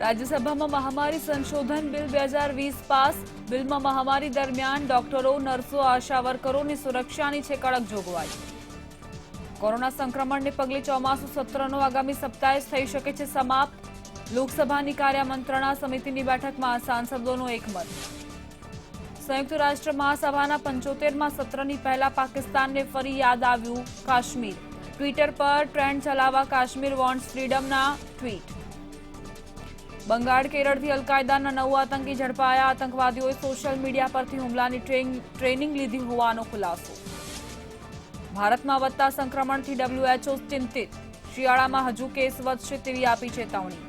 રાજ્યસભામાં મહામારી સંશોધન બિલ 2020 પાસ. બિલમાં મહામારી દરમિયાન ડોક્ટરો, નર્સો, આશા વર્કરોની સુરક્ષાની છે કડક જોગવાઈ. કોરોના સંક્રમણને પગલે ચોમાસુ સત્રનો આગામી સપ્તાહે થઈ શકે છે સમાપ્ત. લોકસભાની કાર્યમંત્રણા સમિતિની બેઠકમાં સાંસદોનો એકમત. સંયુક્ત રાષ્ટ્ર મહાસભાના 75મા સત્રની પહેલા પાકિસ્તાનને ફરી યાદ આવ્યું કાશ્મીર. ટ્વિટર પર ટ્રેન્ડ ચલાવવા કાશ્મીર વોન્ટ્સ ફ્રીડમના ટ્વીટ. બંગાળ કેરળથી અલકાયદાના 9 આતંકી ઝડપાયા. આતંકવાદીઓએ સોશિયલ મીડિયા પરથી હુમલાની ટ્રેનિંગ લીધી હોવાનો ખુલાસો. ભારતમાં વધતા સંક્રમણથી WHO ચિંતિત. શિયાળામાં હજુ કેસ વધશે તેવી આપી ચેતવણી.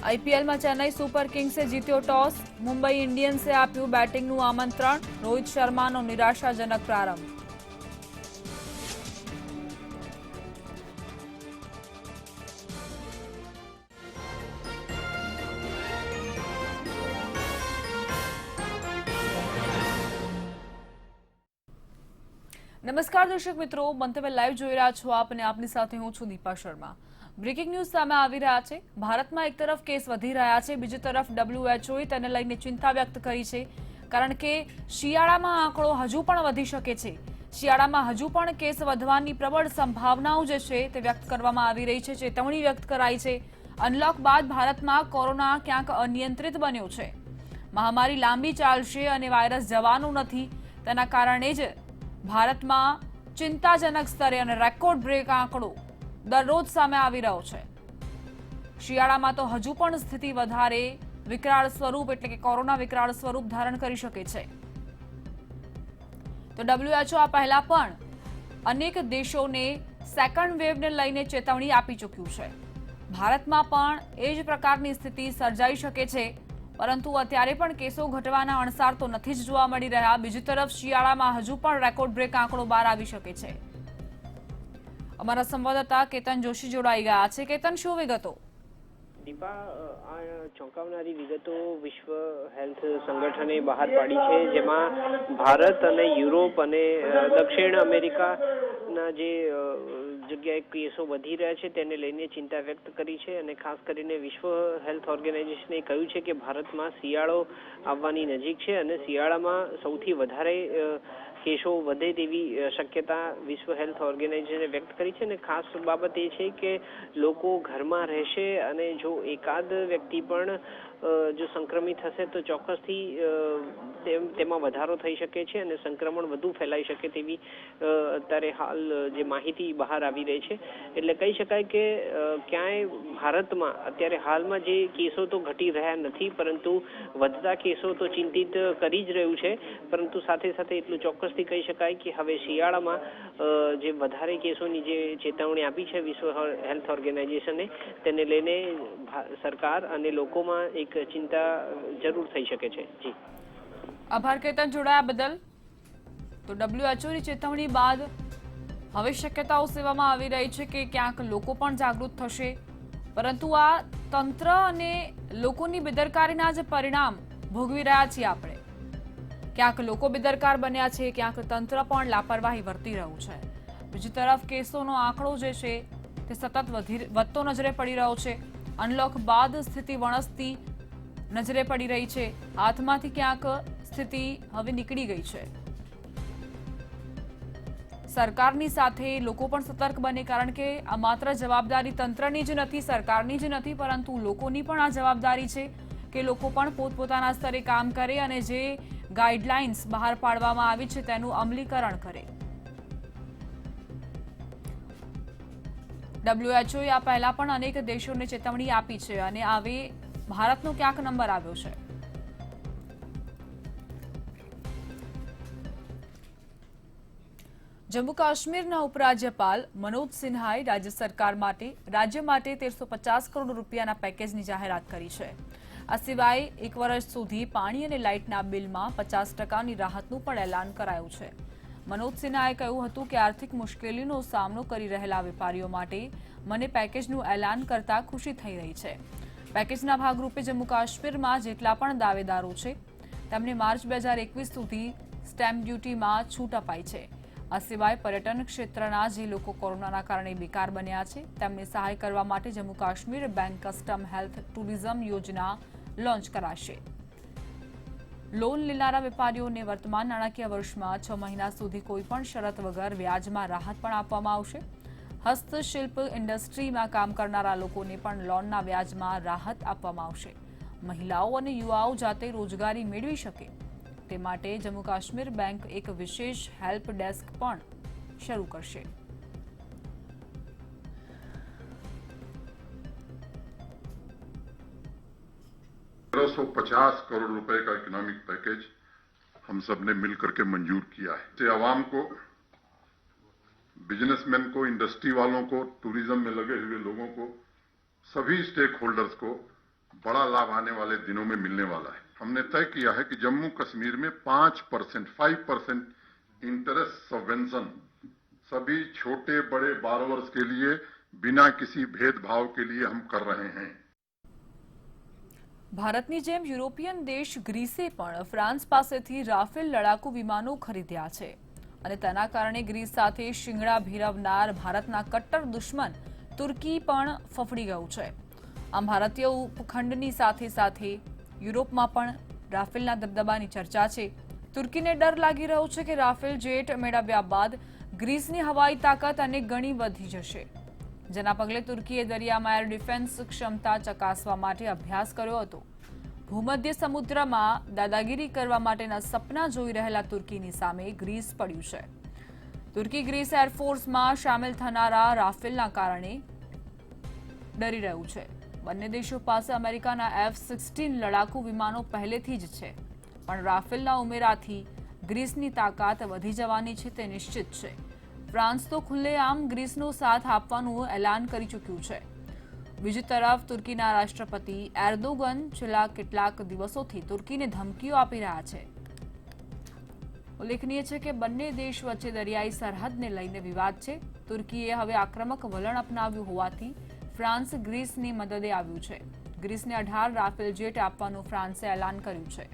આઈપીએલમાં ચેન્નઈ સુપર કિંગ્સે જીત્યો ટોસ. મુંબઈ ઇન્ડિયન્સે આપ્યું બેટિંગનું આમંત્રણ. રોહિત શર્માનો નિરાશાજનક પ્રારંભ. નમસ્કાર દર્શક મિત્રો, મંતવ્ય લાઈવ જોઈ રહ્યા છો આપ અને આપની સાથે હું છું દીપા શર્મા. બ્રેકિંગ ન્યૂઝ સામે આવી રહ્યા છે. ભારતમાં એક તરફ કેસ વધી રહ્યા છે, બીજી તરફ WHOએ તેને લઈને ચિંતા વ્યક્ત કરી છે, કારણ કે શિયાળામાં આંકડો હજુ પણ વધી શકે છે. શિયાળામાં હજુ પણ કેસ વધવાની પ્રબળ સંભાવનાઓ જે છે તે વ્યક્ત કરવામાં આવી રહી છે. ચેતવણી વ્યક્ત કરાઈ છે. અનલોક બાદ ભારતમાં કોરોના ક્યાંક અનિયંત્રિત બન્યો છે. મહામારી લાંબી ચાલશે અને વાયરસ જવાનો નથી. તેના કારણે જ ભારતમાં ચિંતાજનક સ્તરે અને રેકોર્ડ બ્રેક આંકડો દરરોજ સામે આવી રહ્યો છે. શિયાળામાં તો હજુ પણ સ્થિતિ વધારે વિકરાળ સ્વરૂપ એટલે કે કોરોના વિકરાળ સ્વરૂપ ધારણ કરી શકે છે. તો WHO આ પહેલા પણ અનેક દેશોને સેકન્ડ વેવને લઈને ચેતવણી આપી ચૂક્યું છે. ભારતમાં પણ એ જ પ્રકારની સ્થિતિ સર્જાઈ શકે છે, પરંતુ અત્યારે પણ કેસો ઘટવાના અણસાર તો નથી જ જોવા મળી રહ્યા. બીજી તરફ શિયાળામાં હજુ પણ રેકોર્ડ બ્રેક આંકડો બહાર આવી શકે છે. અમારા સંવાદદાતા કેતન જોશી જોડાઈ ગયા છે. કેતન, શું વિગતો? દીપા, આ ચોંકાવનારી વિગતો વિશ્વ હેલ્થ સંગઠને બહાર પાડી છે, જેમાં ભારત અને યુરોપ અને દક્ષિણ અમેરિકાના જે જગ્યાએ કેસો વધી રહ્યા છે તેને લઈને ચિંતા વ્યક્ત કરી છે. અને ખાસ કરીને વિશ્વ હેલ્થ ઓર્ગેનાઇઝેશને કહ્યું છે કે ભારતમાં શિયાળો આવવાની નજીક છે અને શિયાળામાં સૌથી વધારે કેસો વધે તેવી શક્યતા વિશ્વ હેલ્થ ઓર્ગેનાઇઝેશને વ્યક્ત કરી છે. અને ખાસ બાબત એ છે કે લોકો ઘરમાં રહેશે અને જો એકાદ વ્યક્તિ પણ જો સંક્રમિત હશે તો ચોક્કસથી તેમાં વધારો થઈ શકે છે અને સંક્રમણ વધુ ફેલાઈ શકે તેવી અત્યારે હાલ જે માહિતી બહાર આવી રહી છે. એટલે કહી શકાય કે ક્યાંય ભારતમાં અત્યારે હાલમાં જે કેસો તો ઘટી રહ્યા નથી, પરંતુ વધતા કેસો તો ચિંતિત કરી જ રહ્યું છે. પરંતુ સાથે સાથે એટલું ચોક્કસથી કહી શકાય કે હવે શિયાળામાં જે વધારે કેસોની જે ચેતવણી આપી છે વિશ્વ હેલ્થ ઓર્ગેનાઇઝેશને, તેને લઈને સરકાર અને લોકોમાં એક ચિંતા જરૂર થઈ શકે છે. જી, આભાર કેતન, જોડાયા બદલ. તો WHOની ચેતવણી બાદ હવે શક્યતાઓ સેવામાં આવી રહી છે કે ક્યાંક લોકો પણ જાગૃત થશે, પરંતુ આ તંત્ર અને લોકોની બેદરકારીના જ પરિણામ ભોગવી રહ્યા છીએ આપણે. ક્યાંક લોકો બેદરકાર બન્યા છે, ક્યાંક તંત્ર પણ લાપરવાહી વર્તી રહ્યું છે. બીજી તરફ કેસોનો આંકડો જે છે તે સતત વધતો નજરે પડી રહ્યો છે. અનલોક બાદ સ્થિતિ વણસતી નજરે પડી રહી છે. હાથમાંથી ક્યાંક સ્થિતિ હવે નીકળી ગઈ છે. સરકારની સાથે લોકો પણ સતર્ક બને, કારણ કે આ માત્ર જવાબદારી તંત્રની જ નથી, સરકારની જ નથી, પરંતુ લોકોની પણ આ જવાબદારી છે કે લોકો પણ પોતપોતાના સ્તરે કામ કરે અને જે ગાઈડલાઇન્સ બહાર પાડવામાં આવી છે તેનું અમલીકરણ કરે. WHOએ આ પહેલા પણ અનેક દેશોને ચેતવણી આપી છે અને હવે ભારતનો ક્યાંક નંબર આવ્યો છે. જમ્મુ કાશ્મીરના ઉપરાજ્યપાલ મનોજ સિન્હાએ રાજ્ય માટે 1350 કરોડ રૂપિયાના પેકેજની જાહેરાત કરી છે. આ સિવાય 1 વર્ષ સુધી પાણી અને લાઇટના બિલમાં 50% રાહતનું પણ એલાન કરાયું છે. મનોજ સિન્હાએ કહ્યું હતું કે આર્થિક મુશ્કેલીનો સામનો કરી રહેલા વેપારીઓ માટે મને પેકેજનું એલાન કરતા ખુશી થઈ રહી છે. પેકેજના ભાગરૂપે જમ્મુ કાશ્મીરમાં જેટલા પણ દાવેદારો છે તેમને માર્ચ 2021 સુધી સ્ટેમ્પ ડ્યુટીમાં છૂટ અપાઈ છે. આ સિવાય પર્યટન ક્ષેત્રના જે લોકો કોરોનાના કારણે બેકાર બન્યા છે તેમને સહાય કરવા માટે Jammu Kashmir bank custom health tourism યોજના લોન્ચ કરાશે. લોન લેનારા વેપારીઓને વર્તમાન નાણાકીય વર્ષમાં 6 મહિના સુધી કોઈપણ શરત વગર વ્યાજમાં રાહત પણ આપવામાં આવશે. હસ્તશિલ્પ ઇન્ડસ્ટ્રીમાં કામ કરનારા લોકોને પણ લોનના વ્યાજમાં રાહત આપવામાં આવશે. મહિલાઓ અને યુવાઓ જાતે રોજગારી મેળવી શકે તે માટે જમ્મુ કાશ્મીર બેંક એક વિશેષ હેલ્પ ડેસ્ક પણ શરૂ કરશે. ₹1,250 करोड़ रुपए का इकोनॉमिक पैकेज हम सब ने मिलकर के मंजूर किया है. इससे आवाम को, बिजनेसमैन को, इंडस्ट्री वालों को, टूरिज्म में लगे हुए लोगों को, सभी स्टेक होल्डर्स को बड़ा लाभ आने वाले दिनों में मिलने वाला है. हमने तय किया है कि जम्मू कश्मीर में 5% इंटरेस्ट सबवेंशन सभी छोटे बड़े बारोवर्स के लिए बिना किसी भेदभाव के लिए हम कर रहे हैं. ભારતની જેમ યુરોપિયન દેશ ગ્રીસે પણ ફ્રાન્સ પાસેથી રાફેલ લડાકુ વિમાનો ખરીદ્યા છે અને તેના કારણે ગ્રીસ સાથે શિંગડા ભીરવનાર ભારતના કટ્ટર દુશ્મન તુર્કી પણ ફફડી ગયું છે. આમ ભારતીય ઉપખંડની સાથે સાથે યુરોપમાં પણ રાફેલના દબદબાની ચર્ચા છે. તુર્કીને ડર લાગી રહ્યો છે કે રાફેલ જેટ મેળવ્યા બાદ ગ્રીસની હવાઈ તાકાત અનેક ગણી વધી જશે, જેના પગલે તુર્કીએ દરિયામાં એર ડિફેન્સ ક્ષમતા ચકાસવા માટે અભ્યાસ કર્યો હતો. ભૂમધ્ય સમુદ્રમાં દાદાગીરી કરવા માટેના સપના જોઈ રહેલા તુર્કીની સામે ગ્રીસ પડ્યું છે. તુર્કી ગ્રીસ એરફોર્સમાં સામેલ થનારા રાફેલના કારણે ડરી રહ્યું છે. બંને દેશો પાસે અમેરિકાના F-16 લડાકુ વિમાનો પહેલેથી જ છે, પણ રાફેલના ઉમેરાથી ગ્રીસની તાકાત વધી જવાની છે તે નિશ્ચિત છે. ફ્રાન્સ તો ખુલ્લેઆમ ગ્રીસનો સાથ આપવાનું એલાન કરી ચૂક્યું છે. બીજી તરફ તુર્કીના રાષ્ટ્રપતિ એર્દોગન છેલ્લા કેટલાક દિવસોથી તુર્કીને ધમકીઓ આપી રહ્યા છે. ઉલ્લેખનીય છે કે બંને દેશ વચ્ચે દરિયાઈ સરહદને લઈને વિવાદ છે. તુર્કીએ હવે આક્રમક વલણ અપનાવ્યું હોવાથી ફ્રાન્સ ગ્રીસની મદદે આવ્યું છે. ગ્રીસને 18 રાફેલ જેટ આપવાનું ફ્રાન્સે એલાન કર્યું છે.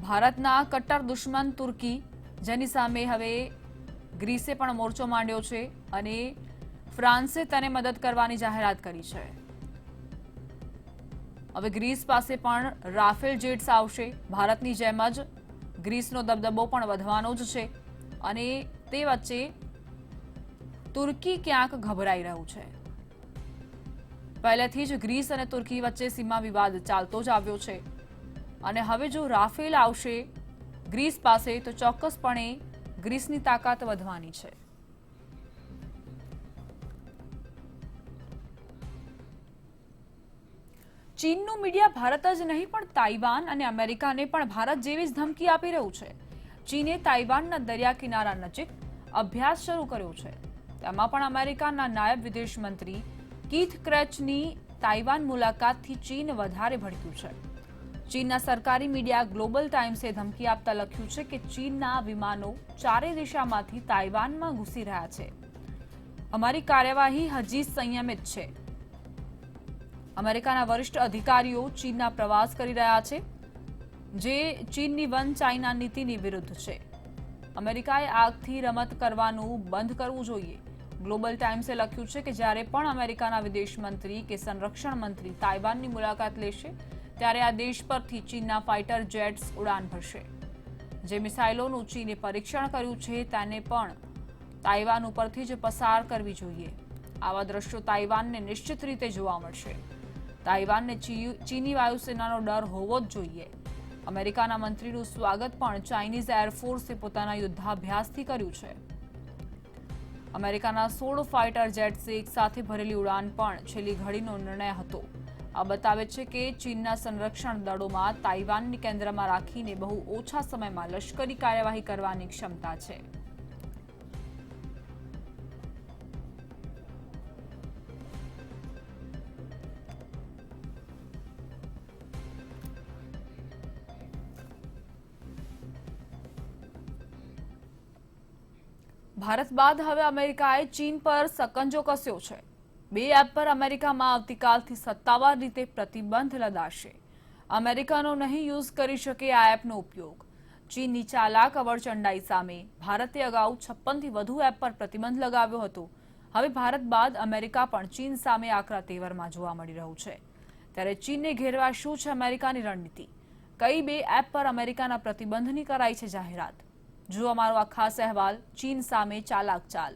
ભારતના કટ્ટર દુશ્મન તુર્કી, જેની સામે હવે ગ્રીસે પણ મોરચો માંડ્યો છે અને ફ્રાન્સે તેને મદદ કરવાની જાહેરાત કરી છે. હવે ગ્રીસ પાસે પણ રાફેલ જેટ્સ આવશે. ભારતની જેમ જ ગ્રીસનો દબદબો પણ વધવાનો જ છે અને તે વચ્ચે તુર્કી ક્યાંક ગભરાઈ રહ્યું છે. પહેલેથી જ ગ્રીસ અને તુર્કી વચ્ચે સીમા વિવાદ ચાલતો જ આવ્યો છે અને હવે જો રાફેલ આવશે ગ્રીસ પાસે તો ચોક્કસપણે ગ્રીસની તાકાત વધવાની છે. ચીનનું મીડિયા ભારત જ નહીં પણ તાઇવાન અને અમેરિકાને પણ ભારત જેવી જ ધમકી આપી રહ્યું છે. ચીને તાઇવાનના દરિયા કિનારા નજીક અભ્યાસ શરૂ કર્યો છે. તેમાં પણ અમેરિકાના નાયબ વિદેશ મંત્રી કીથ ક્રેચની તાઇવાન મુલાકાતથી ચીન વધારે ભડક્યું છે. ચીનના સરકારી મીડિયા ગ્લોબલ ટાઇમ્સે ધમકી આપતા લખ્યું છે કે ચીનના વિમાનો ચારે દિશામાંથી તાઇવાનમાં ઘૂસી રહ્યા છે. અમારી કાર્યવાહી હજી સંયમિત છે. અમેરિકાના વરિષ્ઠ અધિકારીઓ ચીનના પ્રવાસ કરી રહ્યા છે, જે ચીનની વન ચાઇના નીતિની વિરુદ્ધ છે. અમેરિકાએ આગથી રમત કરવાનું બંધ કરવું જોઈએ. ગ્લોબલ ટાઇમ્સે લખ્યું છે કે જ્યારે પણ અમેરિકાના વિદેશ મંત્રી કે સંરક્ષણ મંત્રી તાઇવાનની મુલાકાત લેશે ત્યારે આ દેશ પરથી ચીનના ફાઇટર જેટ્સ ઉડાન ભરશે. જે મિસાઇલોનું ચીને પરીક્ષણ કર્યું છે તેને પણ તાઇવાન ઉપરથી જ પસાર કરવી જોઈએ. આવા દ્રશ્યો તાઇવાનને નિશ્ચિત રીતે જોવા મળશે. તાઇવાનને ચીની વાયુસેનાનો ડર હોવો જ જોઈએ. અમેરિકાના મંત્રીનું સ્વાગત પણ ચાઇનીઝ એરફોર્સે પોતાના યુદ્ધાભ્યાસથી કર્યું છે. અમેરિકાના 16 ફાઇટર જેટ્સે એક સાથે ભરેલી ઉડાન પણ છેલ્લી ઘડીનો નિર્ણય હતો. આ બતાવે છે કે ચીનના સંરક્ષણ દળોમાં તાઇવાનને કેન્દ્રમાં રાખીને બહુ ઓછા સમયમાં લશ્કરી કાર્યવાહી કરવાની ક્ષમતા છે. ભારત બાદ હવે અમેરિકાએ ચીન પર સકંજો કસ્યો છે. 2 એપ પર અમેરિકામાં આવતીકાલથી સત્તાવાર રીતે પ્રતિબંધ લદાશે. અમેરિકનો નહીં યુઝ કરી શકે આ એપનો ઉપયોગ. ચીનની ચાલાક અવરચંડાઈ સામે ભારતે અગાઉ 56થી વધુ એપ પર પ્રતિબંધ લગાવ્યો હતો. હવે ભારત બાદ અમેરિકા પણ ચીન સામે આકરા તેવરમાં જોવા મળી રહ્યું છે. ત્યારે ચીનને ઘેરવા શું છે અમેરિકાની રણનીતિ? કઈ 2 એપ પર અમેરિકાના પ્રતિબંધની કરાઈ છે જાહેરાત? જો અમારો આ ખાસ અહેવાલ ચીન સામે ચાલાક ચાલ.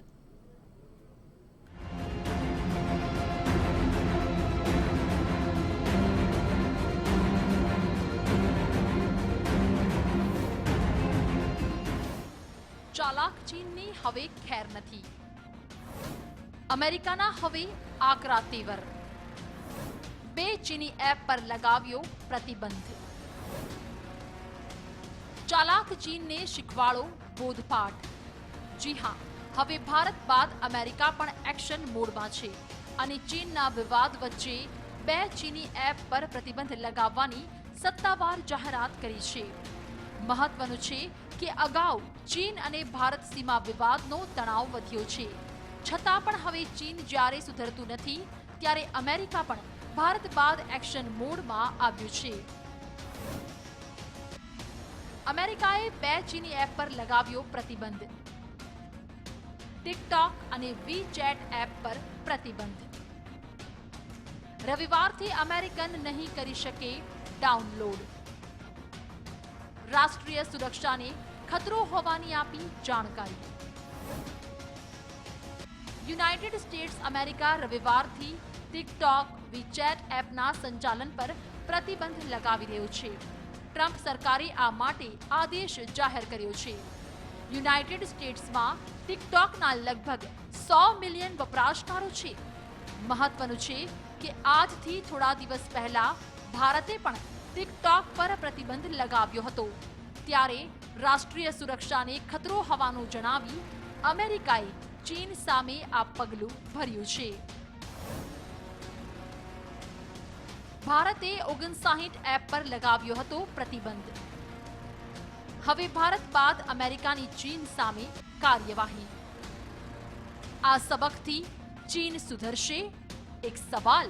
ચાલાક ચીનની હવે ખેર નથી. અમેરિકાના હવે આકરા તેવર. 2 ચીની એપ પર લગાવ્યો પ્રતિબંધ. ચાલાક ચીનને શીખવાડો બોધપાઠ. જી હા, હવે ભારત બાદ અમેરિકા પણ એક્શન મોડમાં છે અને ચીનના વિવાદ વચ્ચે 2 ચીની એપ પર પ્રતિબંધ લગાવવાની સત્તાવાર જાહેરાત કરી છે. મહત્વનું છે કે અગાઉ ચીન અને ભારત સીમા વિવાદનો તણાવ વધ્યો છે. છતાં પણ હવે ચીન જ્યારે સુધરતું નથી ત્યારે અમેરિકા પણ ભારત બાદ એક્શન મોડમાં આવ્યું છે. અમેરિકાએ 2 ચીની એપ પર લગાવ્યો પ્રતિબંધ. ટિકટોક અને વીચેટ એપ પર પ્રતિબંધ. રવિવારથી અમેરિકન નહીં કરી શકે ડાઉનલોડ. રાષ્ટ્રીય સુરક્ષાને ખતરો હોવાની આપી જાણકારી. United states America રવિવારથી TikTok, WeChat એપના સંચાલન પર પ્રતિબંધ લગાવી રહ્યો છે. ટ્રમ્પ સરકારે આ માટે આદેશ જાહેર કર્યો છે. યુનાઇટેડ સ્ટેટ્સમાં ટિકટોકના લગભગ 100 મિલિયન વપરાશકારો છે. મહત્વનું છે કે આજથી થોડા દિવસ પહેલા ભારતે પણ ટિકટોક પર પ્રતિબંધ લગાવ્યો હતો. ત્યારે રાષ્ટ્રીય સુરક્ષાને ખતરો હોવાનું જણાવી અમેરિકાએ ચીન સામે આ પગલું ભર્યું છે. ભારતે 59 એપ પર લગાવ્યો હતો પ્રતિબંધ. હવે ભારત બાદ અમેરિકાની ચીન સામે કાર્યવાહી. આ સબકથી ચીન સુધરશે? એક સવાલ.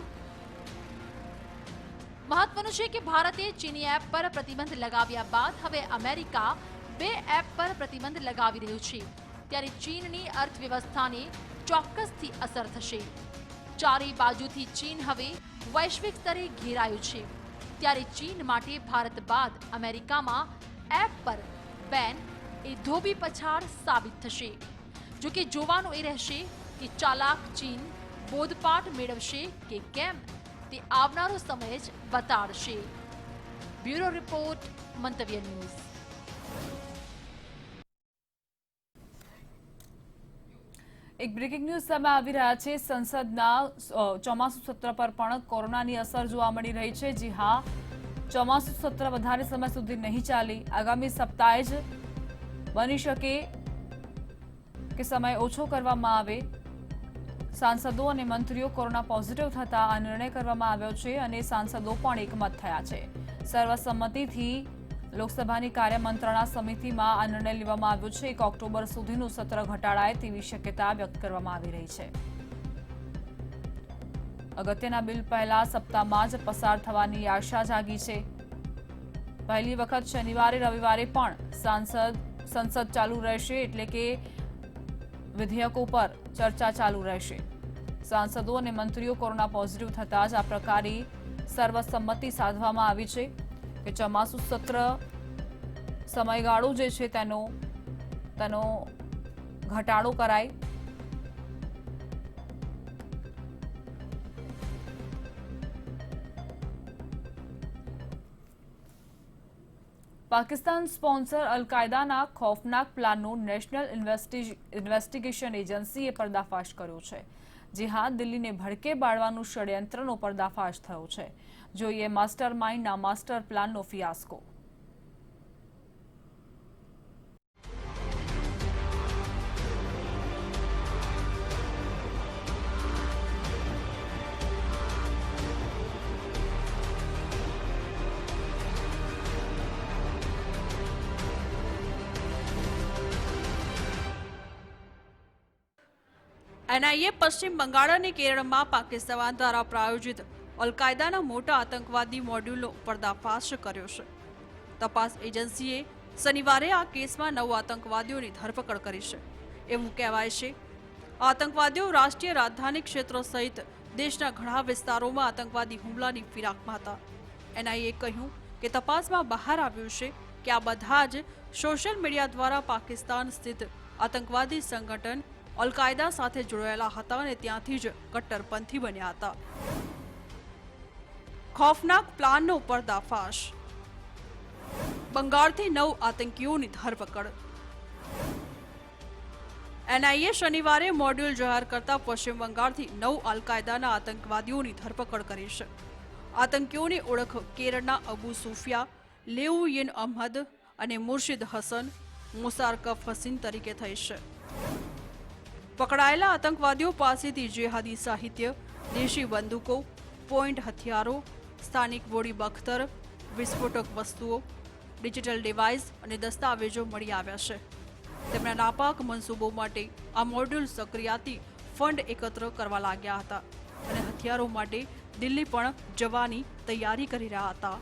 મહત્વનું છે કે ભારતે ચીની એપ પર પ્રતિબંધ લગાવ્યા બાદ હવે અમેરિકા 2 એપ પર પ્રતિબંધ લગાવી રહ્યું છે. ત્યારે ચીનની અર્થવ્યવસ્થાને ચોક્કસથી અસર થશે. ચારે બાજુથી ચીન હવે વૈશ્વિક સ્તરે ઘેરાયું છે. ત્યારે ચીન માટે ભારત બાદ અમેરિકામાં એપ પર બેન એ ધોબી પછાડ સાબિત થશે. જોકે જોવાનું એ રહેશે કે ચાલાક ચીન બોધપાઠ મેળવશે કે કેમ, તે આવનારો સમય જ બતાડશે. બ્યુરો રિપોર્ટ, મંતવ્ય ન્યૂઝ. એક બ્રેકિંગ ન્યૂઝ સામે આવી રહ્યા છે. સંસદના ચોમાસુ સત્ર પર પણ કોરોનાની અસર જોવા મળી રહી છે. જી હા, ચોમાસુ સત્ર વધારે સમય સુધી નહીં ચાલે. આગામી સપ્તાહે જ બની શકે કે સમય ઓછો કરવામાં આવે. સાંસદો અને મંત્રીઓ કોરોના પોઝિટિવ થતા આ નિર્ણય કરવામાં આવ્યો છે અને સાંસદો પણ એકમત થયા છે. સર્વસંમતિથી લોકસભાની કાર્ય મંત્રણા સમિતિમાં આ નિર્ણય લેવામાં આવ્યો છે. 1 ઓક્ટોબર સુધીનું સત્ર ઘટાડાય તેવી શક્યતા વ્યક્ત કરવામાં આવી રહી છે. અગત્યના બિલ પહેલા સપ્તાહમાં જ પસાર થવાની આશા જાગી છે. પહેલી વખત શનિવારે રવિવારે પણ સંસદ ચાલુ રહેશે, એટલે કે વિધેયકો પર ચર્ચા ચાલુ રહેશે. સાંસદો અને મંત્રીઓ કોરોના પોઝિટિવ થતા જ આ પ્રકારે સર્વસંમતિ સાધવામાં આવી છે કે ચોમાસુ સત્ર સમયગાળો જે છે તેનો ઘટાડો કરાય. પાકિસ્તાન સ્પોન્સર અલ-કાયદાના ખૌફનાક પ્લાનનો નેશનલ ઇન્વેસ્ટિગેશન એજન્સીએ પર્દાફાશ કર્યો છે. જી હા, દિલ્હીને ભડકે બાળવાનું ષડયંત્રનો પર્દાફાશ થયો છે. જોઈએ માસ્ટર માઇન્ડના માસ્ટર પ્લાનનો ફિયાસ્કો. એનઆઈએ પશ્ચિમ બંગાળ અને કેરળમાં પાકિસ્તાન દ્વારા પ્રાયોજિત અલ-કાયદાના મોટા આતંકવાદી મોડ્યુલનો પર્દાફાશ કર્યો છે. તપાસ એજન્સીએ શનિવારે આ કેસમાં 9 આતંકવાદીઓની ધરપકડ કરી છે એવું કહેવાય છે. આતંકવાદીઓ રાષ્ટ્રીય રાજધાની ક્ષેત્ર સહિત દેશના ઘણા વિસ્તારોમાં આતંકવાદી હુમલાની ફિરાકમાં હતા. એનઆઈએ કહ્યું કે તપાસમાં બહાર આવ્યું છે કે આ બધા જ સોશિયલ મીડિયા દ્વારા પાકિસ્તાન સ્થિત આતંકવાદી સંગઠન અલ કાયદા સાથે જોડાયેલા હતા અને ત્યાંથી જ કટ્ટરપંથી બન્યા હતા. ખૌફનાક પ્લાનનો પર્દાફાશ. બંગાળથી 9 આતંકીઓની ધરપકડ. એનઆઈએ શનિવારે મોડ્યુલ જાહેર કરતા પશ્ચિમ બંગાળથી 9 અલ કાયદાના આતંકવાદીઓની ધરપકડ કરી છે. આતંકીઓની ઓળખ કેરળના અબુ સુફિયા, લેઉયિન અહમદ અને મુર્શિદ હસન મુસારકફ હસીન તરીકે થઈ છે. પકડાયેલા આતંકવાદીઓ પાસેથી જેહાદી સાહિત્ય, દેશી બંદૂકો, પોઈન્ટ હથિયારો, સ્થાનિક ગોળી બખ્તર, વિસ્ફોટક વસ્તુઓ, ડિજિટલ ડિવાઇસ અને દસ્તાવેજો મળી આવ્યા છે. તેમના નાપાક મનસૂબો માટે આ મોડ્યુલ સક્રિયતાથી ફંડ એકત્ર કરવા લાગ્યા હતા અને હથિયારો માટે દિલ્હી પણ જવાની તૈયારી કરી રહ્યા હતા.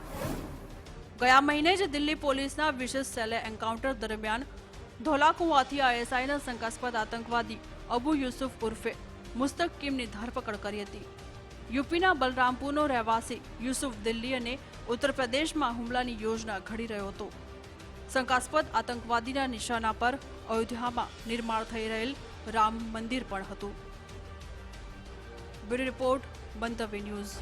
ગયા મહિને જ દિલ્હી પોલીસના વિશેષ સેલે એન્કાઉન્ટર દરમિયાન ધોલાકુવાથી આઈએસઆઈના શંકાસ્પદ આતંકવાદી અબુ યુસુફ ઉર્ફે મુસ્તકીમની ધરપકડ કરી હતી. યુપીના બલરામપુરનો રહેવાસી યુસુફ દિલ્હી અને ઉત્તર પ્રદેશમાં હુમલાની યોજના ઘડી રહ્યો હતો. શંકાસ્પદ આતંકવાદીના નિશાના પર અયોધ્યામાં નિર્માણ થઈ રહેલ રામ મંદિર પણ હતું. બ્યુરો રિપોર્ટ, મંતવ્ય ન્યૂઝ.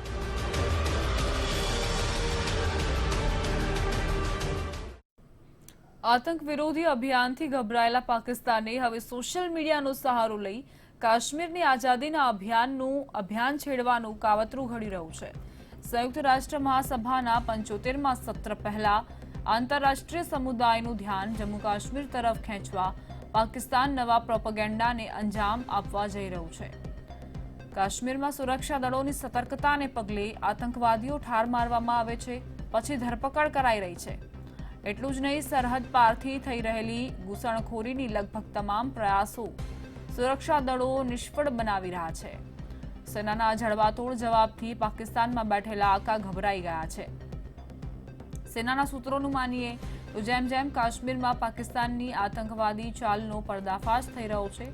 આતંક વિરોધી અભિયાનથી ગભરાયેલા પાકિસ્તાને હવે સોશિયલ મીડિયાનો સહારો લઈ કાશ્મીરની આઝાદીના અભિયાન છેડવાનું કાવતરું ઘડી રહ્યું છે. સંયુક્ત રાષ્ટ્ર મહાસભાના 75મા સત્ર પહેલા આંતરરાષ્ટ્રીય સમુદાયનું ધ્યાન જમ્મુ કાશ્મીર તરફ ખેંચવા પાકિસ્તાન નવા પ્રોપેગેન્ડાને અંજામ આપવા જઈ રહ્યું છે. કાશ્મીરમાં સુરક્ષા દળોની સતર્કતાને પગલે આતંકવાદીઓ ઠાર મારવામાં આવે છે, પછી ધરપકડ કરાઈ રહી છે. એટલું જ નહીં, સરહદ પારથી થઈ રહેલી ઘૂસણખોરીની લગભગ તમામ પ્રયાસો સુરક્ષા દળો નિષ્ફળ બનાવી રહ્યા છે. સેનાના જડબાતોડ જવાબથી પાકિસ્તાનમાં બેઠેલા આકા ગભરાઈ ગયા છે. સેનાના સૂત્રોનું માનીએ તો જેમ જેમ કાશ્મીરમાં પાકિસ્તાનની આતંકવાદી ચાલનો પર્દાફાશ થઈ રહ્યો છે,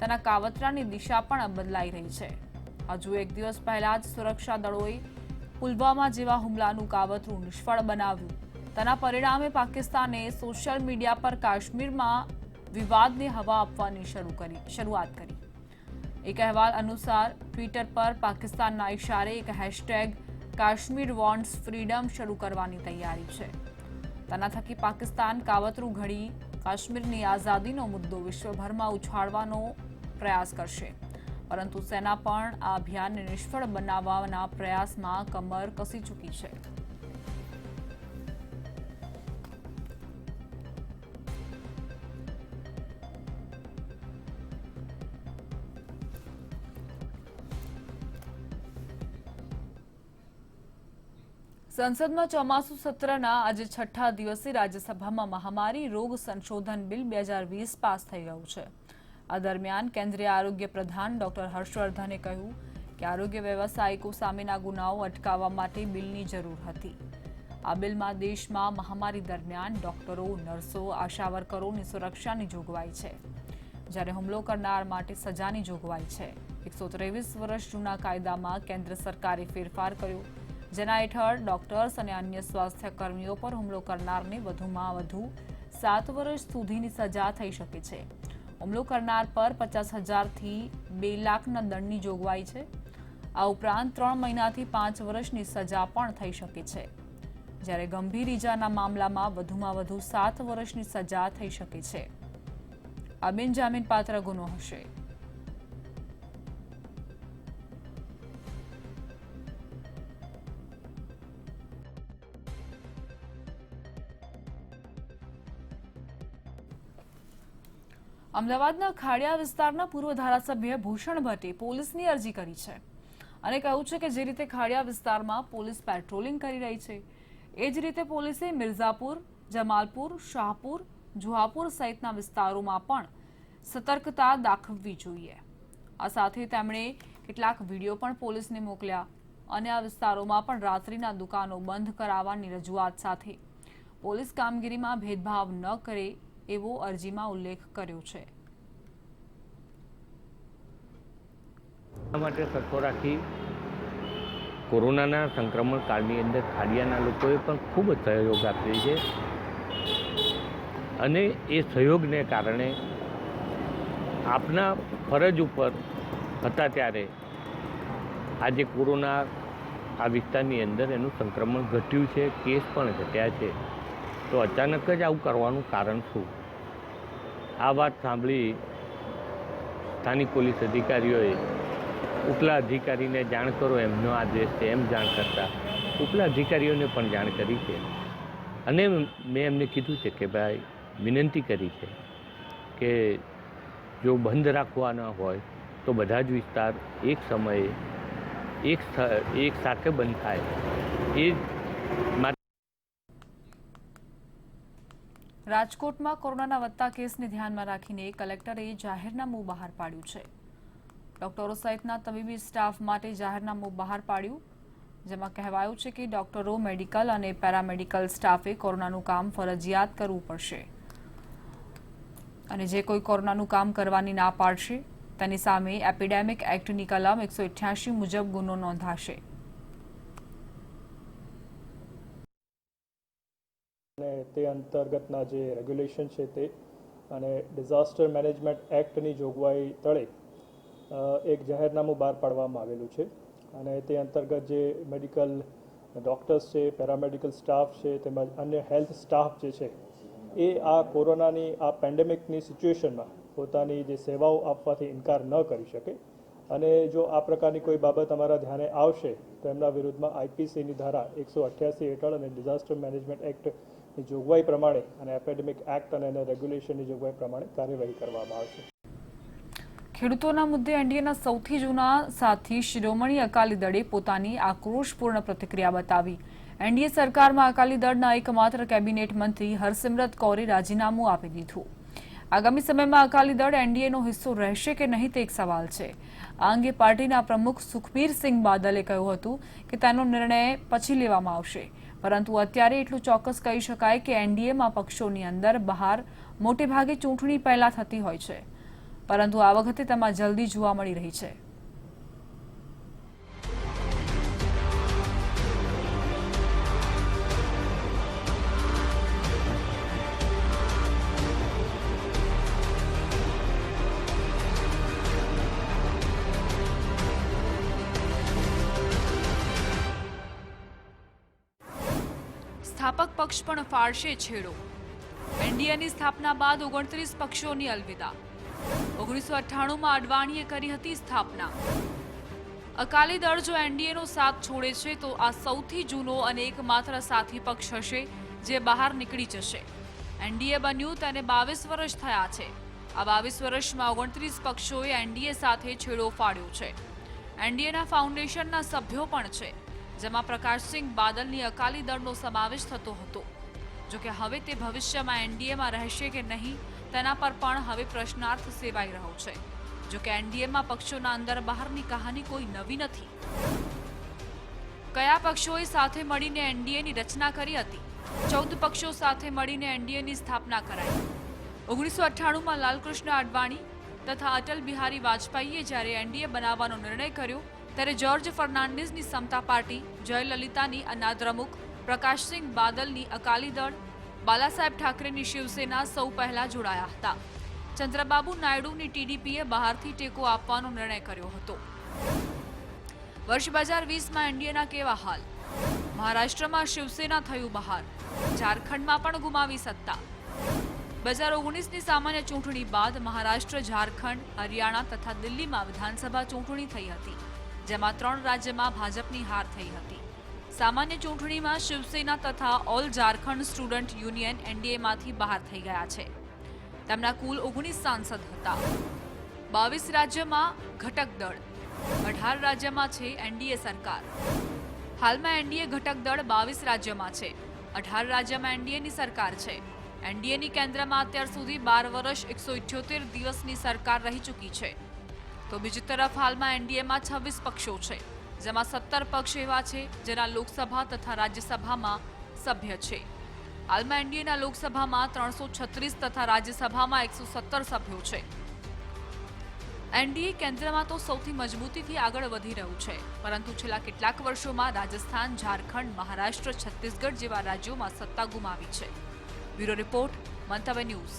તેના કાવતરાની દિશા પણ બદલાઈ રહી છે. હજુ એક દિવસ પહેલા જ સુરક્ષા દળોએ પુલવામા જેવા હુમલાનું કાવતરું નિષ્ફળ બનાવ્યું. તેના પરિણામે પાકિસ્તાને સોશિયલ મીડિયા પર કાશ્મીરમાં વિવાદને હવા આપવાની શરૂઆત કરી. એક અહેવાલ અનુસાર ટ્વિટર પર પાકિસ્તાનના ઇશારે એક હેશટેગ કાશ્મીર વોન્ટ્સ ફ્રીડમ શરૂ કરવાની તૈયારી છે. તેના થકી પાકિસ્તાન કાવતરું ઘડી કાશ્મીરની આઝાદીનો મુદ્દો વિશ્વભરમાં ઉછાળવાનો પ્રયાસ કરશે. પરંતુ સેના પણ આ અભિયાનને નિષ્ફળ બનાવવાના પ્રયાસમાં કમર કસી ચૂકી છે. સંસદમાં ચોમાસુ સત્રના આજે 6ઠ્ઠા દિવસે રાજ્યસભામાં મહામારી રોગ સંશોધન બિલ 2020 પાસ થઈ ગયું છે. આ દરમિયાન કેન્દ્રીય આરોગ્ય પ્રધાન ડોક્ટર હર્ષવર્ધને કહ્યું કે આરોગ્ય વ્યવસાયિકો સામેના ગુનાઓ અટકાવવા માટે બિલની જરૂર હતી. આ બિલમાં દેશમાં મહામારી દરમિયાન ડોક્ટરો, નર્સો, આશા વર્કરોની સુરક્ષાની જોગવાઈ છે, જ્યારે હુમલો કરનાર માટે સજાની જોગવાઈ છે. 123 વર્ષ જૂના કાયદામાં કેન્દ્ર સરકારે ફેરફાર કર્યો, જેના હેઠળ ડોક્ટર્સ અને અન્ય સ્વાસ્થ્ય કર્મીઓ પર હુમલો કરનારને વધુમાં વધુ 7 વર્ષ સુધીની સજા થઈ શકે છે. હુમલો કરનાર પર 50,000થી 2 લાખના દંડની જોગવાઈ છે. આ ઉપરાંત 3 મહિનાથી 5 વર્ષની સજા પણ થઈ શકે છે, જ્યારે ગંભીર ઈજાના મામલામાં વધુમાં વધુ 7 વર્ષની સજા થઈ શકે છે. આ બિનજામીનપાત્ર ગુનો હશે. અમદાવાદના ખાડિયા વિસ્તારના પૂર્વ ધારાસભ્ય ભૂષણ ભટ્ટે પોલીસની અરજી કરી છે અને કહ્યું છે કે જે રીતે ખાડિયા વિસ્તારમાં પોલીસ પેટ્રોલિંગ કરી રહી છે, એ જ રીતે પોલીસે મિર્ઝાપુર, જમાલપુર, શાહપુર, જુહાપુર સહિતના વિસ્તારોમાં પણ સતર્કતા દાખવવી જોઈએ. આ સાથે તેમણે કેટલાક વિડીયો પણ પોલીસને મોકલ્યા અને આ વિસ્તારોમાં પણ રાત્રિના દુકાનો બંધ કરાવવાની રજૂઆત સાથે પોલીસ કામગીરીમાં ભેદભાવ ન કરે એવો અરજીમાં ઉલ્લેખ કર્યો છે. આ માટે સત્તો રાખી કોરોનાના સંક્રમણ કાળની અંદર ખાડિયાના લોકોએ પણ ખૂબ જ સહયોગ આપ્યો છે અને એ સહયોગને કારણે આપના ફરજ ઉપર હતા ત્યારે આજે કોરોના આ વિસ્તારની અંદર એનું સંક્રમણ ઘટ્યું છે, કેસ પણ ઘટ્યા છે. તો અચાનક જ આવું કરવાનું કારણ શું? આ વાત સાંભળી સ્થાનિક પોલીસ અધિકારીઓએ ઉપલા અધિકારીને જાણ કરો એમનો આદેશ છે એમ જાણ કરતાં ઉપલા અધિકારીઓને પણ જાણ કરી છે અને મેં એમને કીધું છે કે ભાઈ વિનંતી કરી છે કે જો બંધ રાખવાના હોય તો બધા જ વિસ્તાર એક સમયે એક સાથે બંધ થાય એ રાજકોટમાં કોરોનાના વધતા કેસને ધ્યાનમાં રાખીને કલેક્ટરે જાહેરનામું બહાર પાડ્યું છે. ડોક્ટરો સહિતના તબીબી સ્ટાફ માટે જાહેરનામું બહાર પાડ્યું, જેમાં કહેવાયું છે કે ડોક્ટરો, મેડિકલ અને પેરામેડિકલ સ્ટાફે કોરોનાનું કામ ફરજિયાત કરવું પડશે અને જે કોઈ કોરોનાનું કામ કરવાની ના પાડશે તેની સામે એપિડેમિક એક્ટની કલમ 188 મુજબ ગુનો નોંધાશે. અને તે અંતર્ગતના જે રેગ્યુલેશન છે તે અને ડિઝાસ્ટર મેનેજમેન્ટ એક્ટની જોગવાઈ તળે એક જાહેરનામું બહાર પાડવામાં આવેલું છે અને તે અંતર્ગત જે મેડિકલ ડૉક્ટર્સ છે, પેરામેડિકલ સ્ટાફ છે તેમજ અન્ય હેલ્થ સ્ટાફ જે છે એ આ કોરોનાની આ પેન્ડેમિકની સિચ્યુએશનમાં પોતાની જે સેવાઓ આપવાથી ઇનકાર ન કરી શકે અને જો આ પ્રકારની કોઈ બાબત અમારા ધ્યાને આવશે તો એમના વિરુદ્ધમાં આઈપીસીની ધારા 188 હેઠળ અને ડિઝાસ્ટર મેનેજમેન્ટ એક્ટની જોગવાઈ પ્રમાણે અને એપિડેમિક એક્ટ અને એના રેગ્યુલેશનની જોગવાઈ પ્રમાણે કાર્યવાહી કરવામાં આવશે. ખેડૂતોના મુદ્દે એનડીએના સૌથી જૂના સાથી શિરોમણી અકાલી દળે પોતાની આક્રોશપૂર્ણ પ્રતિક્રિયા બતાવી. એનડીએ સરકારમાં અકાલી દળના એકમાત્ર કેબિનેટ મંત્રી હરસિમરત કૌરે રાજીનામું આપી દીધું. આગામી સમયમાં અકાલી દળ એનડીએનો હિસ્સો રહેશે કે નહીં તે એક સવાલ છે. આ અંગે પાર્ટીના પ્રમુખ સુખબીરસિંહ બાદલે કહ્યું હતું કે તેનો નિર્ણય પછી લેવામાં આવશે, પરંતુ અત્યારે એટલું ચોક્કસ કહી શકાય કે એનડીએમાં પક્ષોની અંદર બહાર મોટેભાગે ચૂંટણી પહેલા થતી હોય છે, પરંતુ આ વખતે તેમાં જલ્દી જોવા મળી રહી છે. સ્થાપક પક્ષ પણ ફાળશે છેડો. એનડીએની સ્થાપના બાદ 29 પક્ષોની અલવિદા. 1998માં અડવાણીએ કરી હતી સ્થાપના. અકાલી દળ જો એનડીએનો સાથ છોડે છે તો આ સૌથી જૂનો અને એકમાત્ર સાથી પક્ષ હશે જે બહાર નીકળી જશે. એનડીએ બન્યું તેને 22 વર્ષ થયા છે. આ 22 વર્ષમાં 29 પક્ષોએ એનડીએ સાથે છેડો ફાડ્યો છે. એનડીએના ફાઉન્ડેશનના સભ્યો પણ છે, જેમાં પ્રકાશસિંહ બાદલની અકાલી દળનો સમાવેશ થતો હતો. જોકે હવે તે ભવિષ્યમાં એનડીએમાં રહેશે કે નહીં તેના પર પણ હવે પ્રશ્નાર્થ સેવાઈ રહ્યો છે. જોકે એનડીએમાં પક્ષોના અંદર બહારની કહાની કોઈ નવી નથી. કયા પક્ષોએ સાથે મળીને એનડીએની રચના કરી હતી? 14 પક્ષો સાથે મળીને એનડીએની સ્થાપના કરાઈ. 1998માં લાલકૃષ્ણ અડવાણી તથા અટલ બિહારી વાજપેયીએ જ્યારે એનડીએ બનાવવાનો નિર્ણય કર્યો ત્યારે જ્યોર્જ ફર્નાન્ડિસની સમતા પાર્ટી, જયલલિતાની અનાદ્રમુખ, પ્રકાશસિંહ બાદલની અકાલી દળ, બાલાસાહેબ ઠાકરેની શિવસેના સૌ પહેલા જોડાયા હતા. ચંદ્રબાબુ નાયડુની ટીડીપીએ બહારથી ટેકો આપવાનો નિર્ણય કર્યો હતો. વર્ષ 2020માં એનડીએના કેવા હાલ? મહારાષ્ટ્રમાં શિવસેના થયું બહાર, ઝારખંડમાં પણ ગુમાવી સત્તા. 2019ની સામાન્ય ચૂંટણી બાદ મહારાષ્ટ્ર, ઝારખંડ, હરિયાણા તથા દિલ્હીમાં વિધાનસભા ચૂંટણી થઈ હતી, જેમાં 3 રાજ્યમાં ભાજપની હાર થઈ હતી. સામાન્ય ચૂંટણીમાં શિવસેના તથા ઓલ ઝારખંડ સ્ટુડન્ટ યુનિયન એનડીએમાંથી બહાર થઈ ગયા છે. તેમના કુલ 19 સાંસદ હતા. 22 રાજ્યમાં ઘટક દળ, 18 રાજ્યમાં છે એનડીએ સરકાર. હાલમાં એનડીએ ઘટક દળ 22 રાજ્યમાં છે, 18 રાજ્યમાં એનડીએની સરકાર છે. એનડીએની કેન્દ્રમાં અત્યાર સુધી 12 વર્ષ 178 દિવસની સરકાર રહી ચૂકી છે. તો બીજી તરફ હાલમાં એનડીએમાં 26 પક્ષો છે, જેમાં 17 પક્ષ એવા છે જેના લોકસભા તથા રાજ્યસભામાં સભ્ય છે. હાલમાં એનડીએના લોકસભામાં 336 તથા રાજ્યસભામાં 117 સભ્યો છે. એનડીએ કેન્દ્રમાં તો સૌથી મજબૂતીથી આગળ વધી રહ્યું છે, પરંતુ છેલ્લા કેટલાક વર્ષોમાં રાજસ્થાન, ઝારખંડ, મહારાષ્ટ્ર, છત્તીસગઢ જેવા રાજ્યોમાં સત્તા ગુમાવી છે. બ્યુરો રિપોર્ટ, મંતવ્ય ન્યૂઝ.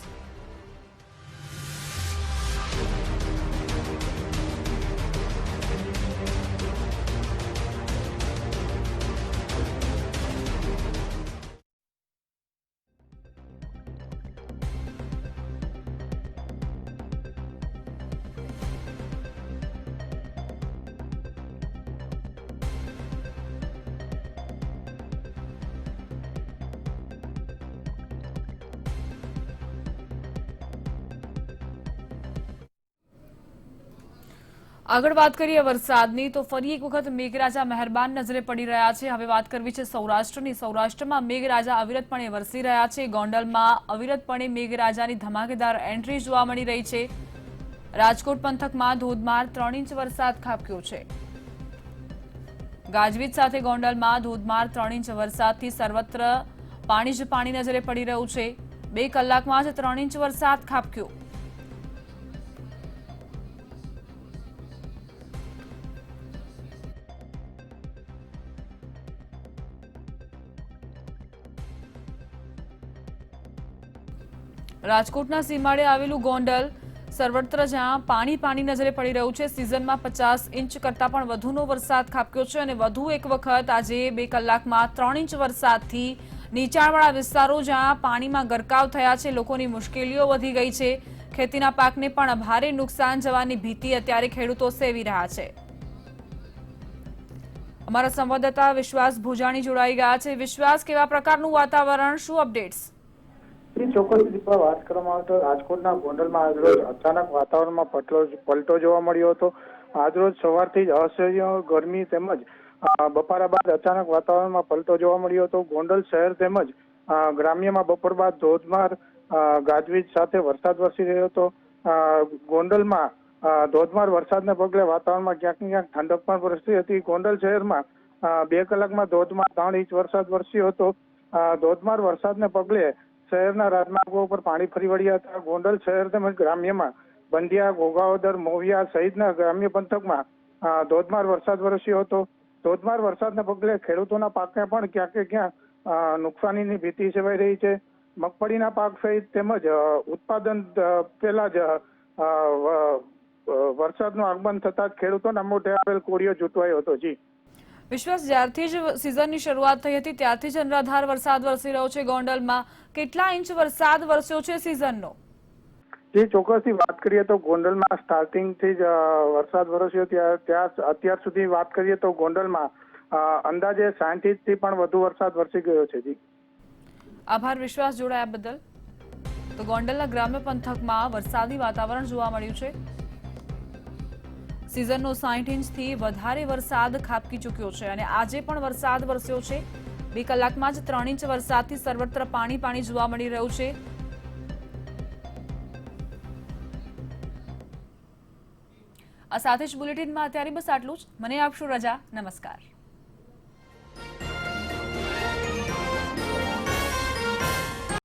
આગળ વાત કરીએ વરસાદની, તો ફરી એક વખત મેઘરાજા મહેરબાન નજરે પડી રહ્યા છે. હવે વાત કરવી છે સૌરાષ્ટ્રની. સૌરાષ્ટ્રમાં મેઘરાજા અવિરતપણે વરસી રહ્યા છે. ગોંડલમાં અવિરતપણે મેઘરાજાની ધમાકેદાર એન્ટ્રી જોવા મળી રહી છે. રાજકોટ પંથકમાં ધોધમાર 3 ઇંચ વરસાદ ખાબક્યો છે. ગાજવીજ સાથે ગોંડલમાં ધોધમાર 3 ઇંચ વરસાદથી સર્વત્ર પાણી જ પાણી નજરે પડી રહ્યું છે. 2 કલાકમાં જ 3 ઇંચ વરસાદ ખાબક્યો. રાજકોટના સીમાડે આવેલું ગોંડલ સર્વત્ર જ્યાં પાણી નજરે પડી રહ્યું છે. સિઝનમાં 50 ઇંચ કરતાં પણ વધુનો વરસાદ ખાબક્યો છે અને વધુ એક વખત આજે 2 કલાકમાં 3 ઇંચ વરસાદથી નીચાણવાળા વિસ્તારો જ્યાં પાણીમાં ગરકાવ થયા છે, લોકોની મુશ્કેલીઓ વધી ગઈ છે. ખેતીના પાકને પણ ભારે નુકસાન જવાની ભીતિ અત્યારે ખેડૂતો સેવી રહ્યા છે. અમારા સંવાદદાતા વિશ્વાસ ભોજાણી જોડાઈ ગયા છે. વિશ્વાસ, કેવા પ્રકારનું વાતાવરણ, શું અપડેટ્સ? ચોક્કસ દીપા, વાત કરવામાં આવે તો રાજકોટના ગોંડલમાં આજરોજ અચાનક વાતાવરણમાં પલટો જોવા મળ્યો હતો. આજરોજ સવારથી જ અસહ્ય ગરમી તેમજ બપોરા બાદ અચાનક વાતાવરણમાં પલટો જોવા મળ્યો હતો. ગોંડલ શહેર તેમજ ગ્રામ્યમાં બપોર બાદ ધોધમાર ગાજવીજ સાથે વરસાદ વરસી રહ્યો હતો. ગોંડલમાં ધોધમાર વરસાદને પગલે વાતાવરણમાં ક્યાંક ને ક્યાંક ઠંડક પણ વરસી હતી. ગોંડલ શહેરમાં 2 કલાકમાં ધોધમાર 3 ઇંચ વરસાદ વરસ્યો હતો. ધોધમાર વરસાદને પગલે શહેરના રાજમાર્ગો પર પાણી ફરી વળ્યા હતા. ગોંડલ શહેર તેમજ ગ્રામ્યમાં બંધિયા, ઘોઘાવદર, મોવિયા સહિતના ગ્રામ્ય પંથકમાં ધોધમાર વરસાદ વરસ્યો હતો. ધોધમાર વરસાદને પગલે ખેડૂતોના પાકને પણ ક્યાંક ને ક્યાંક નુકસાનીની ભીતિ સેવાઈ રહી છે. મગફળીના પાક સહિત તેમજ ઉત્પાદન પહેલા જ વરસાદનું આગમન થતા જ ખેડૂતોના મોઢે આવેલ કોળિયો જૂટવાયો હતો. જી વિશ્વાસ, જ્યારથી જ સિઝનની શરૂઆત થઈ હતી ત્યારથી જ અનરાધાર વરસાદ વરસી રહ્યો છે. ગોંડલમાં કેટલા ઇંચ વરસાદ વરસ્યો છે સિઝનનો? જે ચોક્કસથી વાત કરીએ તો ગોંડલમાં સ્ટાર્ટિંગથી જ વરસાદ વરસ્યો. ત્યાં અત્યાર સુધી વાત કરીએ તો ગોંડલમાં અંદાજે 60 ઇંચથી પણ વધુ વરસાદ વરસી ગયો છે. જી આભાર વિશ્વાસ, જોડાયા બદલ. તો ગોંડલના ગ્રામ્ય પંથકમાં વરસાદી વાતાવરણ જોવા મળ્યું છે. સિઝનનો 60 ઇંચથી વધારે વરસાદ ખાબકી ચૂક્યો છે અને આજે પણ વરસાદ વરસ્યો છે. 2 કલાકમાં જ 3 ઇંચ વરસાદથી સર્વત્ર પાણી જોવા મળી રહ્યું છે. આ સાથે જ બુલેટિનમાં અત્યારે બસ આટલું જ. મને આપશો રજા. નમસ્કાર.